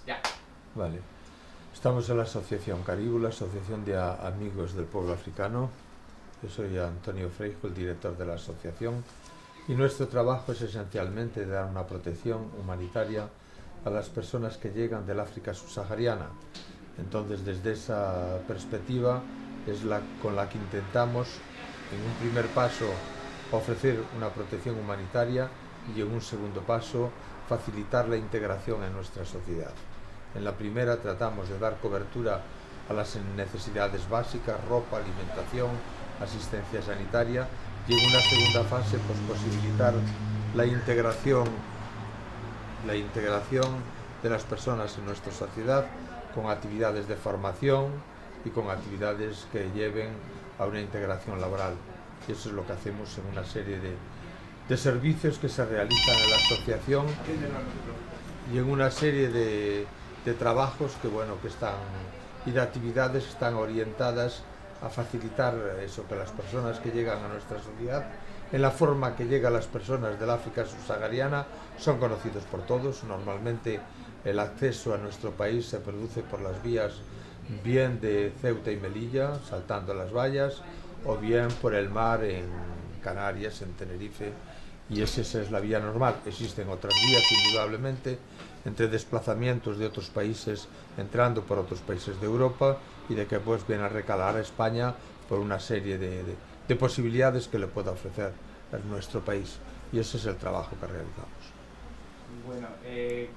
Ya. Vale. Estamos en la Asociación Caribu, la Asociación de Amigos del Pueblo Africano. Yo soy Antonio Freijo, el director de la asociación, y nuestro trabajo es esencialmente dar una protección humanitaria a las personas que llegan del África subsahariana. Entonces, desde esa perspectiva es con la que intentamos, en un primer paso, ofrecer una protección humanitaria y, en un segundo paso, facilitar la integración en nuestra sociedad. En la primera tratamos de dar cobertura a las necesidades básicas, ropa, alimentación, asistencia sanitaria, y en una segunda fase posibilitar la integración de las personas en nuestra sociedad con actividades de formación y con actividades que lleven a una integración laboral. Y eso es lo que hacemos en una serie de servicios que se realizan en la asociación y en una serie de trabajos y de actividades que están orientadas a facilitar eso, que las personas que llegan a nuestra sociedad, en la forma que llegan las personas del África subsahariana, son conocidos por todos. Normalmente el acceso a nuestro país se produce por las vías bien de Ceuta y Melilla, saltando las vallas, o bien por el mar en Canarias, en Tenerife, y esa es la vía normal. Existen otras vías, indudablemente, entre desplazamientos de otros países entrando por otros países de Europa y de que pues viene a recalar a España por una serie de posibilidades que le pueda ofrecer a nuestro país, y ese es el trabajo que realizamos. Bueno,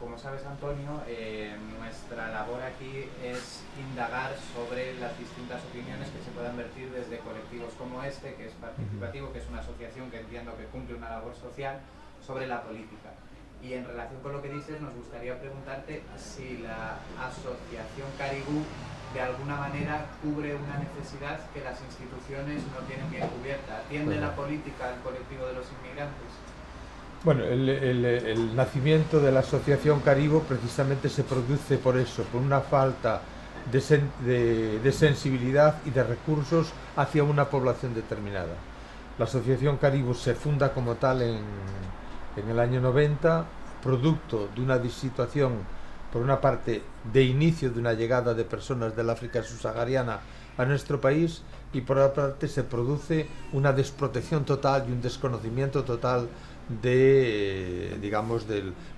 como sabes, Antonio, nuestra labor aquí es indagar sobre las distintas opiniones que se puedan vertir desde colectivos como este, que es participativo, que es una asociación que entiendo que cumple una labor social, sobre la política. Y en relación con lo que dices, nos gustaría preguntarte si la Asociación Caribú de alguna manera cubre una necesidad que las instituciones no tienen bien cubierta. ¿Atiende la política al colectivo de los inmigrantes? Bueno, el nacimiento de la Asociación Caribu precisamente se produce por eso, por una falta de sensibilidad y de recursos hacia una población determinada. La Asociación Caribu se funda como tal en el año 90, producto de una situación, por una parte, de inicio de una llegada de personas del África subsahariana a nuestro país, y por otra parte se produce una desprotección total y un desconocimiento total de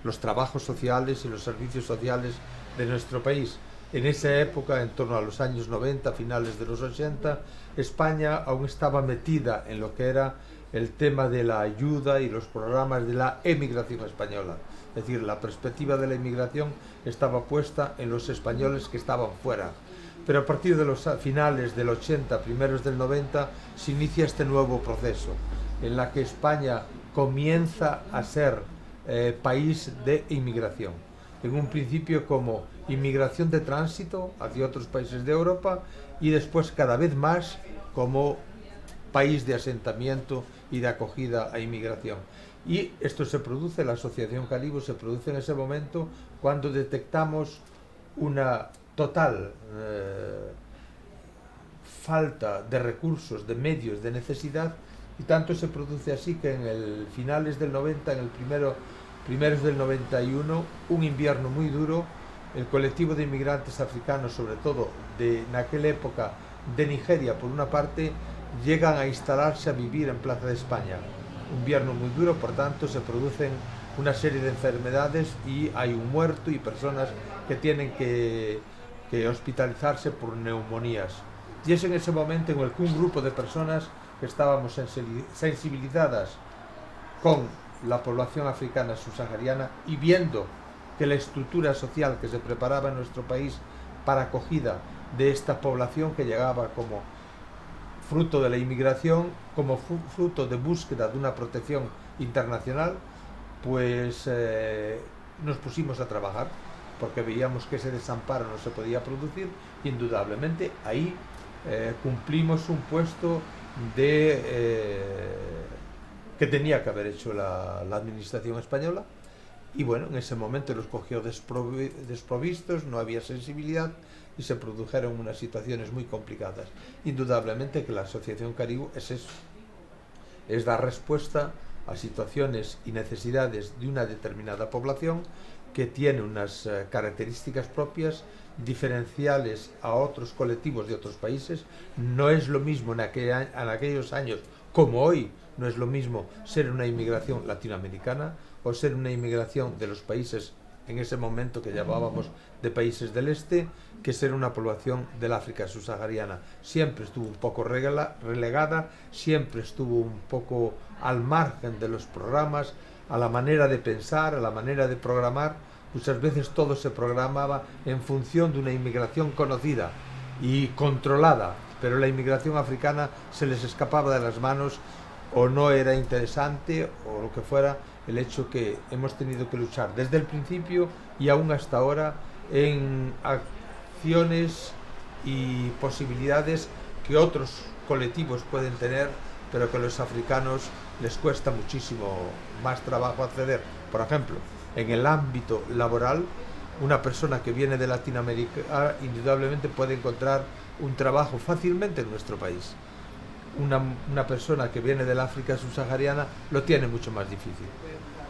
los trabajos sociales y los servicios sociales de nuestro país. En esa época, en torno a los años 90, finales de los 80, España aún estaba metida en lo que era el tema de la ayuda y los programas de la emigración española. Es decir, la perspectiva de la inmigración estaba puesta en los españoles que estaban fuera. Pero a partir de los finales del 80, primeros del 90, se inicia este nuevo proceso en la que España comienza a ser país de inmigración. En un principio como inmigración de tránsito hacia otros países de Europa, y después cada vez más como país de asentamiento y de acogida a inmigración. Y esto se produce, la Asociación Caribu se produce en ese momento cuando detectamos una total falta de recursos, de medios, de necesidad, y tanto se produce así que en el finales del 90, en el primeros del 91, un invierno muy duro, el colectivo de inmigrantes africanos, sobre todo en aquella época de Nigeria por una parte, llegan a instalarse, a vivir en Plaza de España. Un invierno muy duro, por tanto se producen una serie de enfermedades y hay un muerto y personas que tienen que hospitalizarse por neumonías. Y es en ese momento en el que un grupo de personas que estábamos sensibilizadas con la población africana subsahariana, y viendo que la estructura social que se preparaba en nuestro país para acogida de esta población que llegaba como fruto de la inmigración, como fruto de búsqueda de una protección internacional, pues nos pusimos a trabajar, porque veíamos que ese desamparo no se podía producir. Indudablemente ahí cumplimos un puesto que tenía que haber hecho la administración española, y bueno, en ese momento los cogió desprovistos, no había sensibilidad y se produjeron unas situaciones muy complicadas. Indudablemente que la Asociación Caribu es eso, es dar respuesta a situaciones y necesidades de una determinada población que tiene unas características propias diferenciales a otros colectivos de otros países. No es lo mismo en aquellos años como hoy, no es lo mismo ser una inmigración latinoamericana o ser una inmigración de los países en ese momento que llamábamos de países del este, que ser una población del África subsahariana. Siempre estuvo un poco relegada, siempre estuvo un poco al margen de los programas, a la manera de pensar, a la manera de programar. Muchas veces todo se programaba en función de una inmigración conocida y controlada, pero la inmigración africana se les escapaba de las manos, o no era interesante, o lo que fuera. El hecho que hemos tenido que luchar desde el principio y aún hasta ahora en acciones y posibilidades que otros colectivos pueden tener, pero que a los africanos les cuesta muchísimo más trabajo acceder. Por ejemplo, en el ámbito laboral, una persona que viene de Latinoamérica indudablemente puede encontrar un trabajo fácilmente en nuestro país. Una persona que viene del África subsahariana lo tiene mucho más difícil.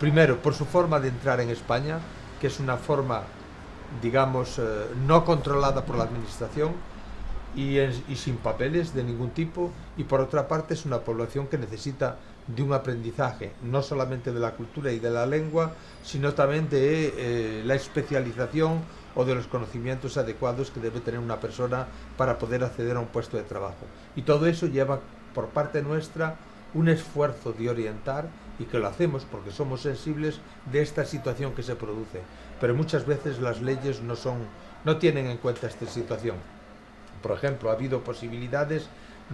Primero, por su forma de entrar en España, que es una forma, digamos, no controlada por la administración y sin papeles de ningún tipo, y por otra parte es una población que necesita de un aprendizaje, no solamente de la cultura y de la lengua, sino también de la especialización o de los conocimientos adecuados que debe tener una persona para poder acceder a un puesto de trabajo. Y todo eso lleva por parte nuestra un esfuerzo de orientar, y que lo hacemos porque somos sensibles de esta situación que se produce. Pero muchas veces las leyes no tienen en cuenta esta situación. Por ejemplo, ha habido posibilidades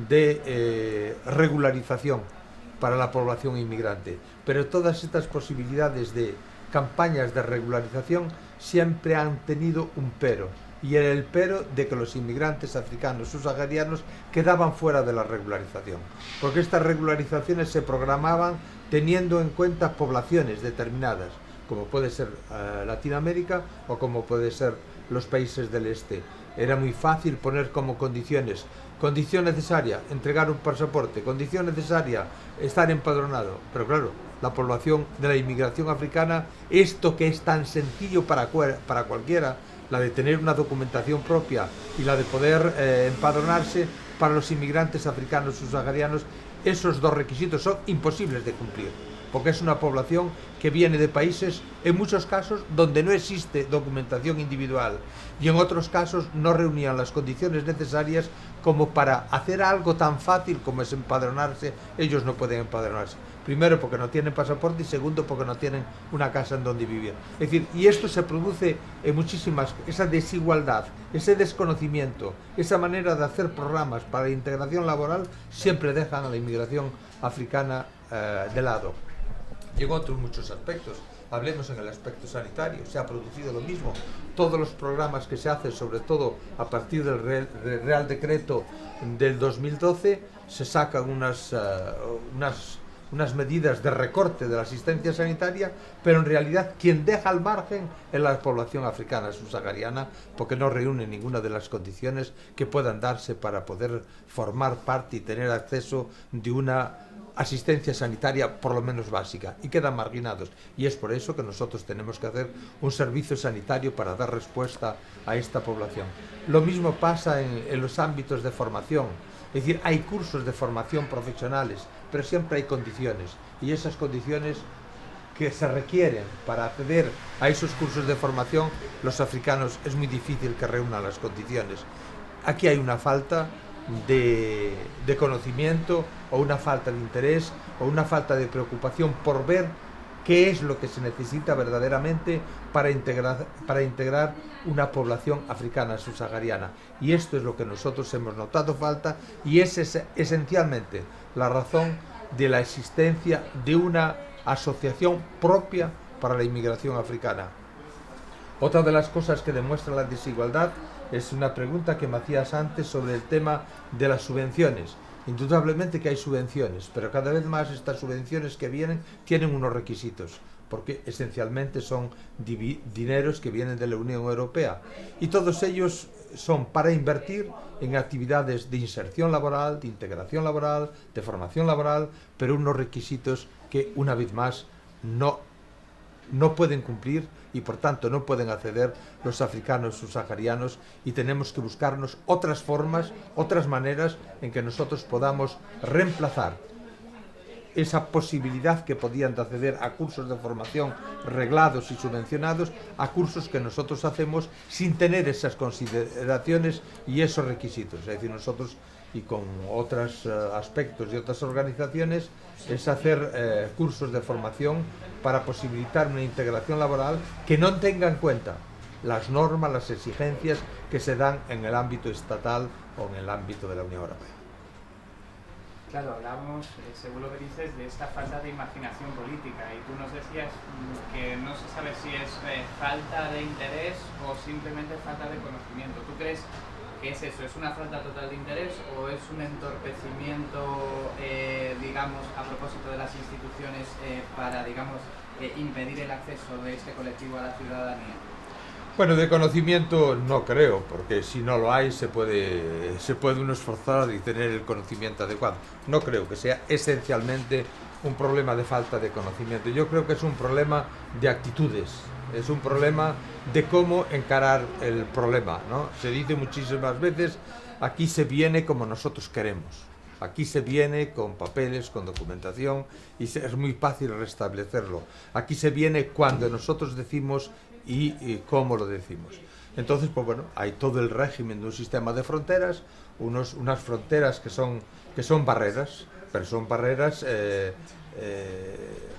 de regularización para la población inmigrante, pero todas estas posibilidades de campañas de regularización siempre han tenido un pero, y era el pero de que los inmigrantes africanos subsaharianos quedaban fuera de la regularización, porque estas regularizaciones se programaban teniendo en cuenta poblaciones determinadas, como puede ser Latinoamérica o como puede ser los países del este. Era muy fácil poner como condiciones: condición necesaria, entregar un pasaporte; condición necesaria, estar empadronado. Pero claro, la población de la inmigración africana, esto que es tan sencillo para cualquiera, la de tener una documentación propia y la de poder empadronarse, para los inmigrantes africanos subsaharianos, esos dos requisitos son imposibles de cumplir, porque es una población que viene de países, en muchos casos, donde no existe documentación individual, y en otros casos no reunían las condiciones necesarias como para hacer algo tan fácil como es empadronarse. Ellos no pueden empadronarse. Primero, porque no tienen pasaporte, y segundo, porque no tienen una casa en donde vivir. Es decir, y esto se produce en muchísimas, esa desigualdad, ese desconocimiento, esa manera de hacer programas para la integración laboral, siempre dejan a la inmigración africana de lado. Y en otros muchos aspectos. Hablemos en el aspecto sanitario, se ha producido lo mismo. Todos los programas que se hacen, sobre todo a partir del Real Decreto del 2012, se sacan unas medidas de recorte de la asistencia sanitaria, pero en realidad quien deja al margen es la población africana subsahariana, porque no reúne ninguna de las condiciones que puedan darse para poder formar parte y tener acceso de una asistencia sanitaria por lo menos básica, y quedan marginados. Y es por eso que nosotros tenemos que hacer un servicio sanitario para dar respuesta a esta población. Lo mismo pasa en los ámbitos de formación. Es decir, hay cursos de formación profesionales, pero siempre hay condiciones, y esas condiciones que se requieren para acceder a esos cursos de formación, los africanos es muy difícil que reúnan las condiciones. Aquí hay una falta de conocimiento, o una falta de interés, o una falta de preocupación por ver qué es lo que se necesita verdaderamente para integrar una población africana subsahariana. Y esto es lo que nosotros hemos notado falta, y es esencialmente la razón de la existencia de una asociación propia para la inmigración africana. Otra de las cosas que demuestra la desigualdad es una pregunta que me hacías antes sobre el tema de las subvenciones. Indudablemente que hay subvenciones, pero cada vez más estas subvenciones que vienen tienen unos requisitos, porque esencialmente son dineros que vienen de la Unión Europea, y todos ellos son para invertir en actividades de inserción laboral, de integración laboral, de formación laboral, pero unos requisitos que, una vez más, no pueden cumplir, y por tanto no pueden acceder los africanos subsaharianos, y tenemos que buscarnos otras formas, otras maneras en que nosotros podamos reemplazar esa posibilidad que podían de acceder a cursos de formación reglados y subvencionados a cursos que nosotros hacemos sin tener esas consideraciones y esos requisitos. Es decir, nosotros, y con otros aspectos y otras organizaciones, es hacer cursos de formación para posibilitar una integración laboral que no tenga en cuenta las normas, las exigencias que se dan en el ámbito estatal o en el ámbito de la Unión Europea. Claro, hablábamos, según lo que dices, de esta falta de imaginación política, y tú nos decías que no se sabe si es falta de interés o simplemente falta de conocimiento. ¿Tú crees que es eso? ¿Es una falta total de interés o es un entorpecimiento, digamos, a propósito de las instituciones para, digamos, impedir el acceso de este colectivo a la ciudadanía? Bueno, de conocimiento no creo, porque si no lo hay se puede uno esforzar y tener el conocimiento adecuado. No creo que sea esencialmente un problema de falta de conocimiento. Yo creo que es un problema de actitudes, es un problema de cómo encarar el problema, ¿no? Se dice muchísimas veces, aquí se viene como nosotros queremos. Aquí se viene con papeles, con documentación, y es muy fácil restablecerlo. Aquí se viene cuando nosotros decimos y cómo lo decimos. Entonces, pues bueno, hay todo el régimen de un sistema de fronteras, unas fronteras que son barreras, pero son barreras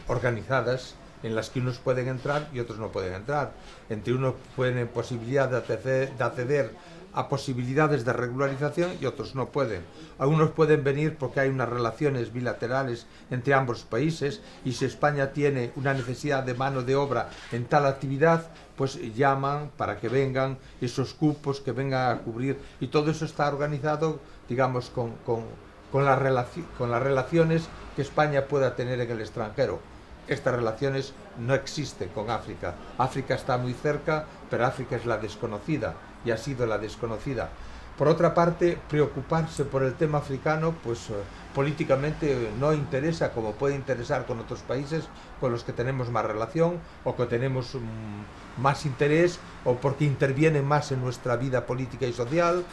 organizadas, en las que unos pueden entrar y otros no pueden entrar. Entre unos tienen posibilidad de acceder a posibilidades de regularización y otros no pueden. Algunos pueden venir porque hay unas relaciones bilaterales entre ambos países, y si España tiene una necesidad de mano de obra en tal actividad, pues llaman para que vengan esos cupos que vengan a cubrir, y todo eso está organizado, digamos, con las relaciones que España pueda tener en el extranjero. Estas relaciones no existen con África. África está muy cerca, pero África es la desconocida, y ha sido la desconocida. Por otra parte, preocuparse por el tema africano, pues políticamente no interesa, como puede interesar con otros países con los que tenemos más relación o que tenemos más interés, o porque interviene más en nuestra vida política y social.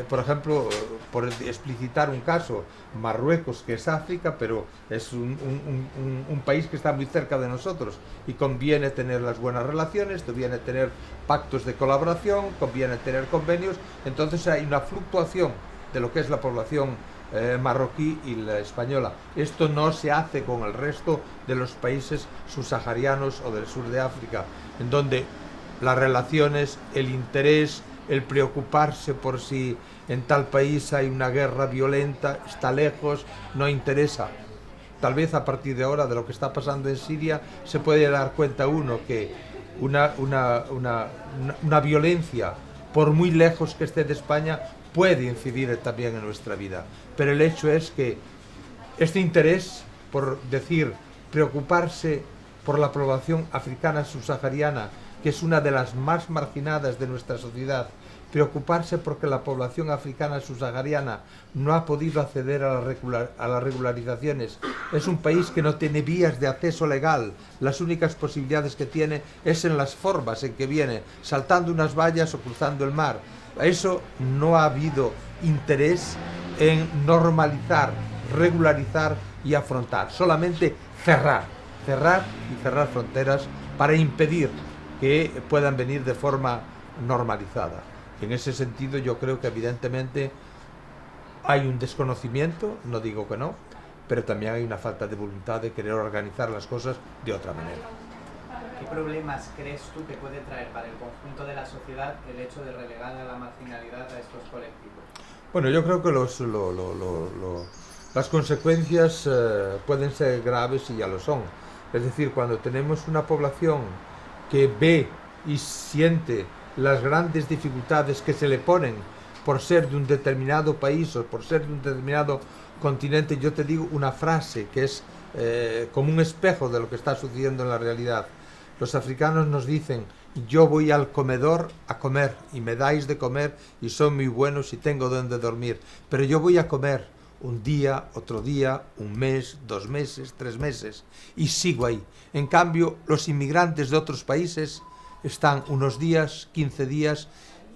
Por ejemplo, por explicitar un caso, Marruecos, que es África, pero es un país que está muy cerca de nosotros, y conviene tener las buenas relaciones, conviene tener pactos de colaboración, conviene tener convenios. Entonces hay una fluctuación de lo que es la población marroquí y la española. Esto no se hace con el resto de los países subsaharianos o del sur de África, en donde las relaciones, el interés, el preocuparse por si en tal país hay una guerra violenta, está lejos, no interesa. Tal vez a partir de ahora, de lo que está pasando en Siria, se puede dar cuenta uno que una violencia, por muy lejos que esté de España, puede incidir también en nuestra vida. Pero el hecho es que este interés, por decir, preocuparse por la población africana subsahariana, que es una de las más marginadas de nuestra sociedad, preocuparse porque la población africana subsahariana no ha podido acceder a las regularizaciones. Es un país que no tiene vías de acceso legal. Las únicas posibilidades que tiene es en las formas en que viene, saltando unas vallas o cruzando el mar. Eso no ha habido interés en normalizar, regularizar y afrontar. Solamente cerrar fronteras para impedir que puedan venir de forma normalizada. En ese sentido, yo creo que evidentemente hay un desconocimiento, no digo que no, pero también hay una falta de voluntad de querer organizar las cosas de otra manera. ¿Qué problemas crees tú que puede traer para el conjunto de la sociedad el hecho de relegar a la marginalidad a estos colectivos? Bueno, yo creo que las consecuencias pueden ser graves, y ya lo son. Es decir, cuando tenemos una población que ve y siente las grandes dificultades que se le ponen por ser de un determinado país o por ser de un determinado continente, yo te digo una frase que es como un espejo de lo que está sucediendo en la realidad. Los africanos nos dicen: yo voy al comedor a comer y me dais de comer y son muy buenos y tengo donde dormir, pero yo voy a comer un día, otro día, un mes, 2 meses, 3 meses, y sigo ahí. En cambio, los inmigrantes de otros países están unos días, 15 días,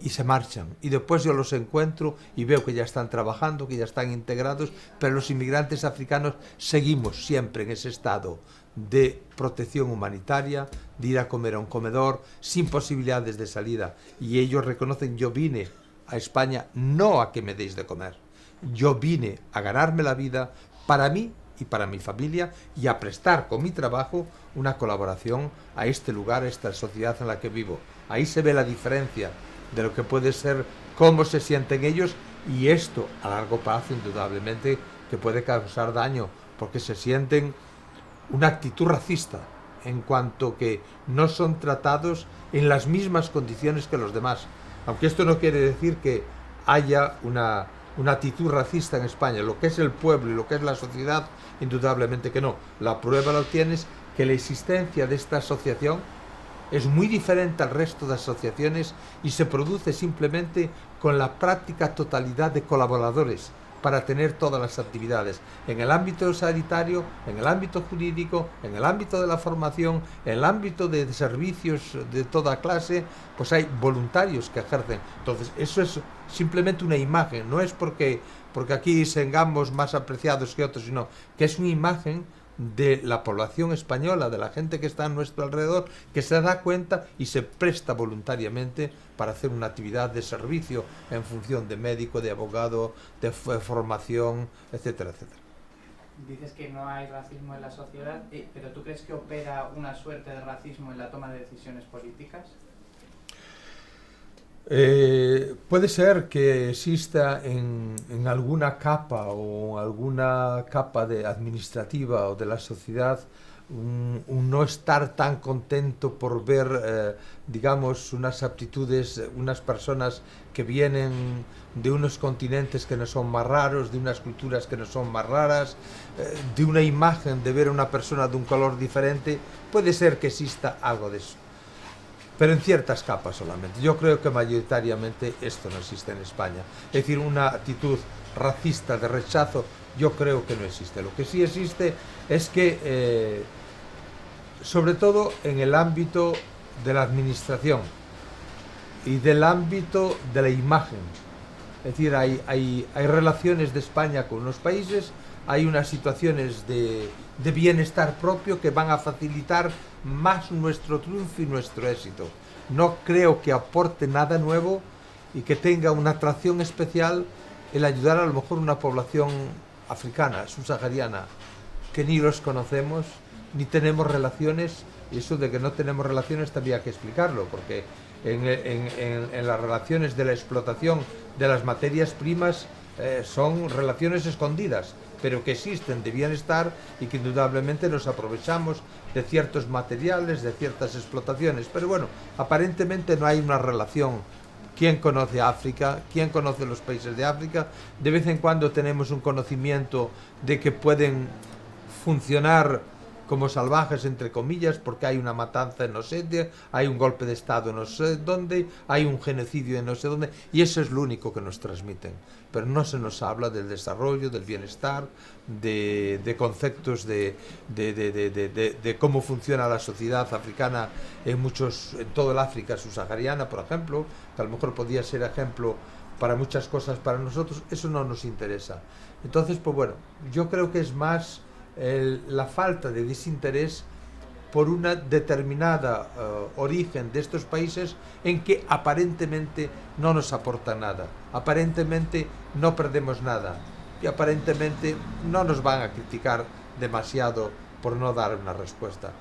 y se marchan. Y después yo los encuentro y veo que ya están trabajando, que ya están integrados, pero los inmigrantes africanos seguimos siempre en ese estado de protección humanitaria, de ir a comer a un comedor, sin posibilidades de salida. Y ellos reconocen, yo vine a España no a que me deis de comer, yo vine a ganarme la vida para mí y para mi familia y a prestar con mi trabajo una colaboración a este lugar, a esta sociedad en la que vivo. Ahí se ve la diferencia de lo que puede ser, cómo se sienten ellos, y esto a largo plazo indudablemente que puede causar daño, porque se sienten una actitud racista en cuanto que no son tratados en las mismas condiciones que los demás. Aunque esto no quiere decir que haya una actitud racista en España. Lo que es el pueblo y lo que es la sociedad, indudablemente que no. La prueba lo tienes que la existencia de esta asociación es muy diferente al resto de asociaciones y se produce simplemente con la práctica totalidad de colaboradores para tener todas las actividades en el ámbito sanitario, en el ámbito jurídico, en el ámbito de la formación, en el ámbito de servicios de toda clase, pues hay voluntarios que ejercen. Entonces eso es simplemente una imagen, no es porque aquí seamos más apreciados que otros, sino que es una imagen de la población española, de la gente que está a nuestro alrededor, que se da cuenta y se presta voluntariamente para hacer una actividad de servicio en función de médico, de abogado, de formación, etcétera, etcétera. Dices que no hay racismo en la sociedad, pero ¿tú crees que opera una suerte de racismo en la toma de decisiones políticas? Puede ser que exista en alguna capa o alguna capa administrativa o de la sociedad un no estar tan contento por ver, digamos, unas aptitudes, unas personas que vienen de unos continentes que no son más raros, de unas culturas que no son más raras, de una imagen de ver a una persona de un color diferente. Puede ser que exista algo de eso, pero en ciertas capas solamente. Yo creo que mayoritariamente esto no existe en España. Es decir, una actitud racista de rechazo, yo creo que no existe. Lo que sí existe es que, sobre todo en el ámbito de la administración y del ámbito de la imagen, es decir, hay relaciones de España con unos países, hay unas situaciones de bienestar propio que van a facilitar más nuestro triunfo y nuestro éxito. No creo que aporte nada nuevo y que tenga una atracción especial el ayudar a lo mejor a una población africana, subsahariana, que ni los conocemos, ni tenemos relaciones, y eso de que no tenemos relaciones también hay que explicarlo, porque en las relaciones de la explotación de las materias primas son relaciones escondidas, pero que existen de bienestar y que indudablemente nos aprovechamos de ciertos materiales, de ciertas explotaciones. Pero bueno, aparentemente no hay una relación. ¿Quién conoce África? ¿Quién conoce los países de África? De vez en cuando tenemos un conocimiento de que pueden funcionar como salvajes, entre comillas, porque hay una matanza en no sé dónde, hay un golpe de Estado en no sé dónde, hay un genocidio en no sé dónde, y eso es lo único que nos transmiten. Pero no se nos habla del desarrollo, del bienestar, de conceptos de cómo funciona la sociedad africana en todo el África subsahariana, por ejemplo, que a lo mejor podría ser ejemplo para muchas cosas para nosotros. Eso no nos interesa. Entonces, pues bueno, yo creo que es más la falta de desinterés por una determinada origen de estos países en que aparentemente no nos aportan nada, aparentemente no perdemos nada y aparentemente no nos van a criticar demasiado por no dar una respuesta.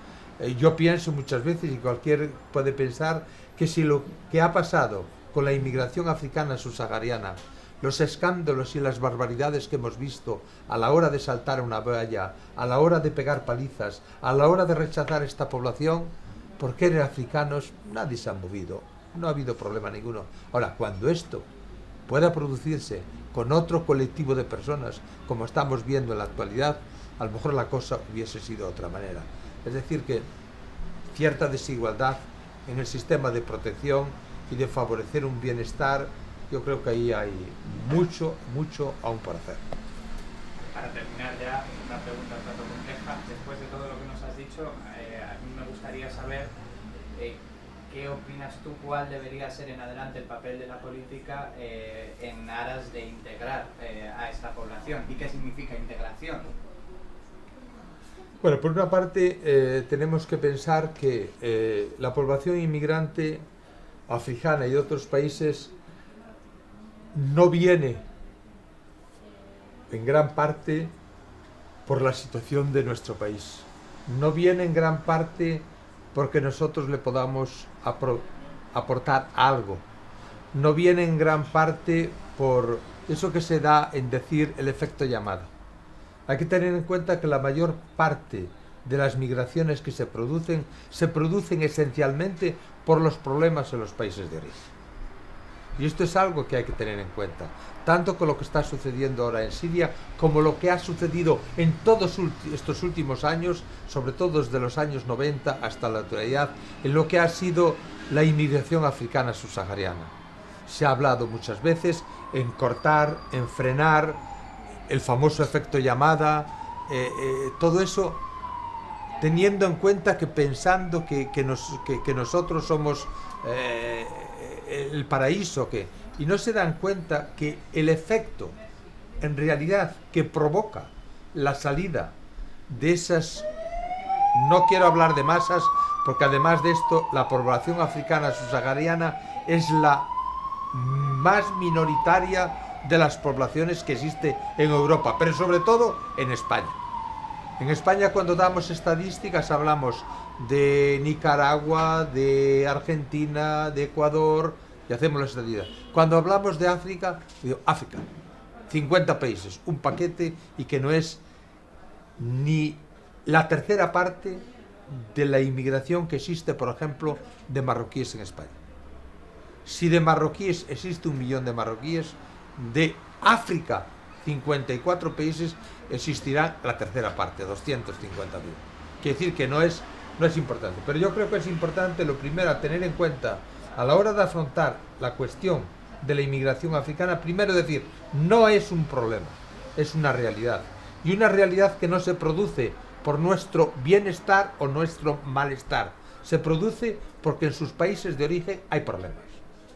Yo pienso muchas veces, y cualquiera puede pensar, que si lo que ha pasado con la inmigración africana subsahariana, los escándalos y las barbaridades que hemos visto a la hora de saltar una valla, a la hora de pegar palizas, a la hora de rechazar esta población, porque eran africanos, nadie se ha movido, no ha habido problema ninguno. Ahora, cuando esto pueda producirse con otro colectivo de personas, como estamos viendo en la actualidad, a lo mejor la cosa hubiese sido de otra manera. Es decir, que cierta desigualdad en el sistema de protección y de favorecer un bienestar, yo creo que ahí hay mucho aún por hacer. Para terminar ya, una pregunta un tanto compleja. Después de todo lo que nos has dicho, a mí me gustaría saber ¿qué opinas tú cuál debería ser en adelante el papel de la política en aras de integrar a esta población? ¿Y qué significa integración? Bueno, por una parte tenemos que pensar que la población inmigrante africana y de otros países no viene en gran parte por la situación de nuestro país. No viene en gran parte porque nosotros le podamos aportar algo. No viene en gran parte por eso que se da en decir el efecto llamada. Hay que tener en cuenta que la mayor parte de las migraciones que se producen esencialmente por los problemas en los países de origen. Y esto es algo que hay que tener en cuenta, tanto con lo que está sucediendo ahora en Siria, como lo que ha sucedido en todos estos últimos años, sobre todo desde los años 90 hasta la actualidad, en lo que ha sido la inmigración africana subsahariana. Se ha hablado muchas veces en cortar, en frenar, el famoso efecto llamada, todo eso teniendo en cuenta que pensando que nosotros somos el paraíso, y no se dan cuenta que el efecto en realidad que provoca la salida de esas, no quiero hablar de masas, porque además de esto la población africana subsahariana es la más minoritaria de las poblaciones que existe en Europa, pero sobre todo en España. En España, cuando damos estadísticas, hablamos de Nicaragua, de Argentina, de Ecuador, y hacemos las estadísticas. Cuando hablamos de África, digo, África, 50 países, un paquete, y que no es ni la tercera parte de la inmigración que existe, por ejemplo, de marroquíes en España. Si de marroquíes existe 1 millón de marroquíes, de África, 54 países, existirá la tercera parte, 250.000. Quiere decir que no es importante. Pero yo creo que es importante, lo primero, a tener en cuenta a la hora de afrontar la cuestión de la inmigración africana, primero decir, no es un problema, es una realidad. Y una realidad que no se produce por nuestro bienestar o nuestro malestar. Se produce porque en sus países de origen hay problemas.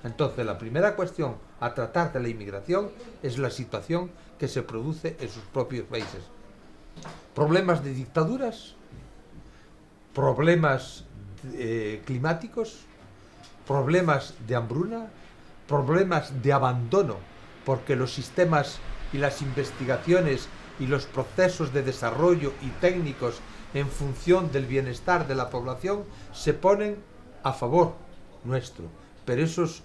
Entonces, la primera cuestión a tratar de la inmigración es la situación que se produce en sus propios países. Problemas de dictaduras, problemas climáticos, problemas de hambruna, problemas de abandono, porque los sistemas y las investigaciones y los procesos de desarrollo y técnicos en función del bienestar de la población se ponen a favor nuestro, pero esos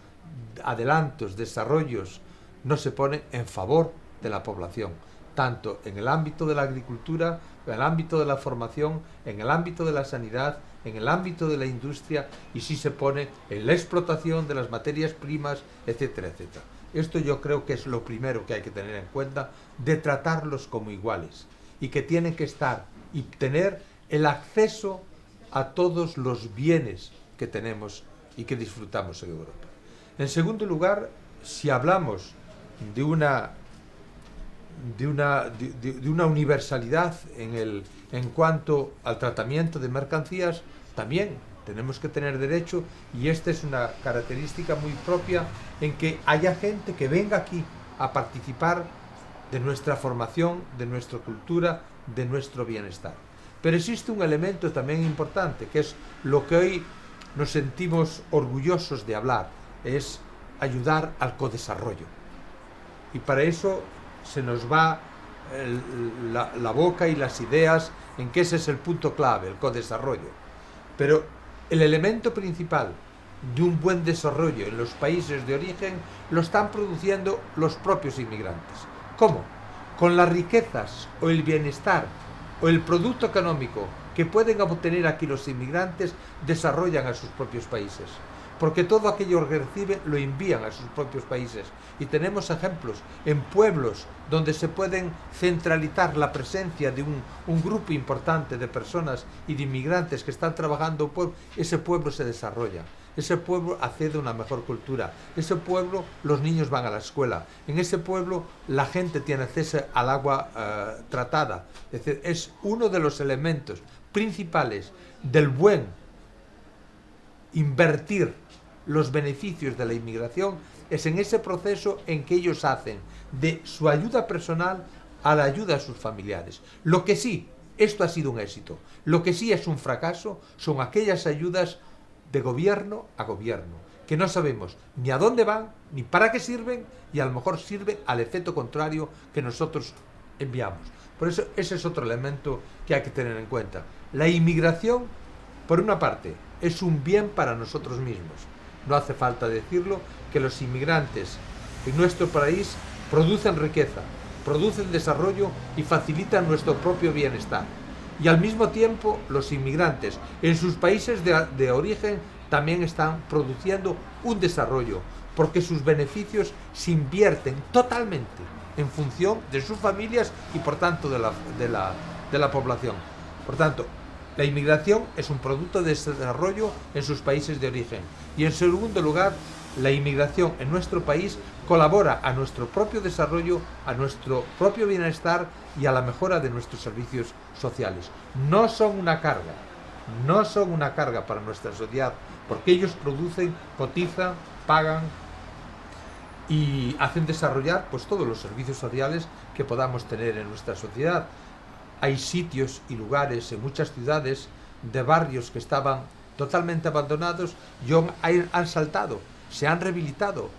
adelantos, desarrollos, no se ponen en favor de la población, tanto en el ámbito de la agricultura, en el ámbito de la formación, en el ámbito de la sanidad, en el ámbito de la industria, y sí se pone en la explotación de las materias primas, etcétera, etcétera. Esto yo creo que es lo primero que hay que tener en cuenta, de tratarlos como iguales, y que tienen que estar y tener el acceso a todos los bienes que tenemos y que disfrutamos en Europa. En segundo lugar, si hablamos de una universalidad en cuanto al tratamiento de mercancías, también tenemos que tener derecho, y esta es una característica muy propia, en que haya gente que venga aquí a participar de nuestra formación, de nuestra cultura, de nuestro bienestar. Pero existe un elemento también importante, que es lo que hoy nos sentimos orgullosos de hablar, es ayudar al codesarrollo. Y para eso se nos va la boca y las ideas en que ese es el punto clave, el codesarrollo. Pero el elemento principal de un buen desarrollo en los países de origen lo están produciendo los propios inmigrantes. ¿Cómo? Con las riquezas o el bienestar o el producto económico que pueden obtener aquí los inmigrantes, desarrollan a sus propios países. Porque todo aquello que reciben lo envían a sus propios países. Y tenemos ejemplos en pueblos donde se pueden centralizar la presencia de un grupo importante de personas y de inmigrantes que están trabajando en un pueblo. Ese pueblo se desarrolla, ese pueblo accede a una mejor cultura, ese pueblo los niños van a la escuela, en ese pueblo la gente tiene acceso al agua tratada. Es decir, es uno de los elementos principales del buen invertir los beneficios de la inmigración es en ese proceso en que ellos hacen de su ayuda personal a la ayuda a sus familiares. Lo que sí, esto ha sido un éxito. Lo que sí es un fracaso son aquellas ayudas de gobierno a gobierno, que no sabemos ni a dónde van, ni para qué sirven, y a lo mejor sirven al efecto contrario que nosotros enviamos. Por eso ese es otro elemento que hay que tener en cuenta. La inmigración, por una parte, es un bien para nosotros mismos. No hace falta decirlo, que los inmigrantes en nuestro país producen riqueza, producen desarrollo y facilitan nuestro propio bienestar. Y al mismo tiempo, los inmigrantes en sus países de origen también están produciendo un desarrollo, porque sus beneficios se invierten totalmente en función de sus familias y por tanto de la población. Por tanto, la inmigración es un producto de desarrollo en sus países de origen. Y en segundo lugar, la inmigración en nuestro país colabora a nuestro propio desarrollo, a nuestro propio bienestar y a la mejora de nuestros servicios sociales. No son una carga, no son una carga para nuestra sociedad, porque ellos producen, cotizan, pagan y hacen desarrollar pues todos los servicios sociales que podamos tener en nuestra sociedad. Hay sitios y lugares en muchas ciudades de barrios que estaban totalmente abandonados y han saltado, se han rehabilitado.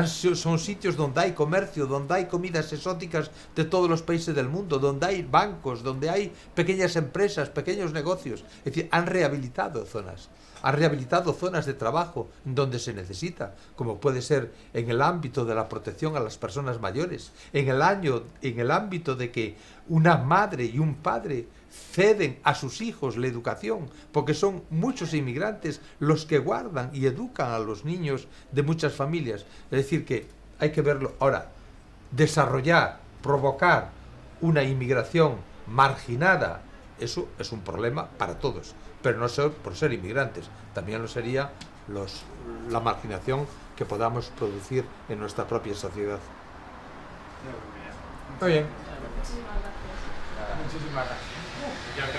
Son sitios donde hay comercio, donde hay comidas exóticas de todos los países del mundo, donde hay bancos, donde hay pequeñas empresas, pequeños negocios. Es decir, han rehabilitado zonas de trabajo donde se necesita, como puede ser en el ámbito de la protección a las personas mayores, en el ámbito de que una madre y un padre ceden a sus hijos la educación, porque son muchos inmigrantes los que guardan y educan a los niños de muchas familias. Es decir, que hay que verlo. Ahora, desarrollar, provocar una inmigración marginada, eso es un problema para todos, pero no solo por ser inmigrantes, también lo sería la marginación que podamos producir en nuestra propia sociedad. Muy bien. Muchísimas gracias. Muchísimas gracias.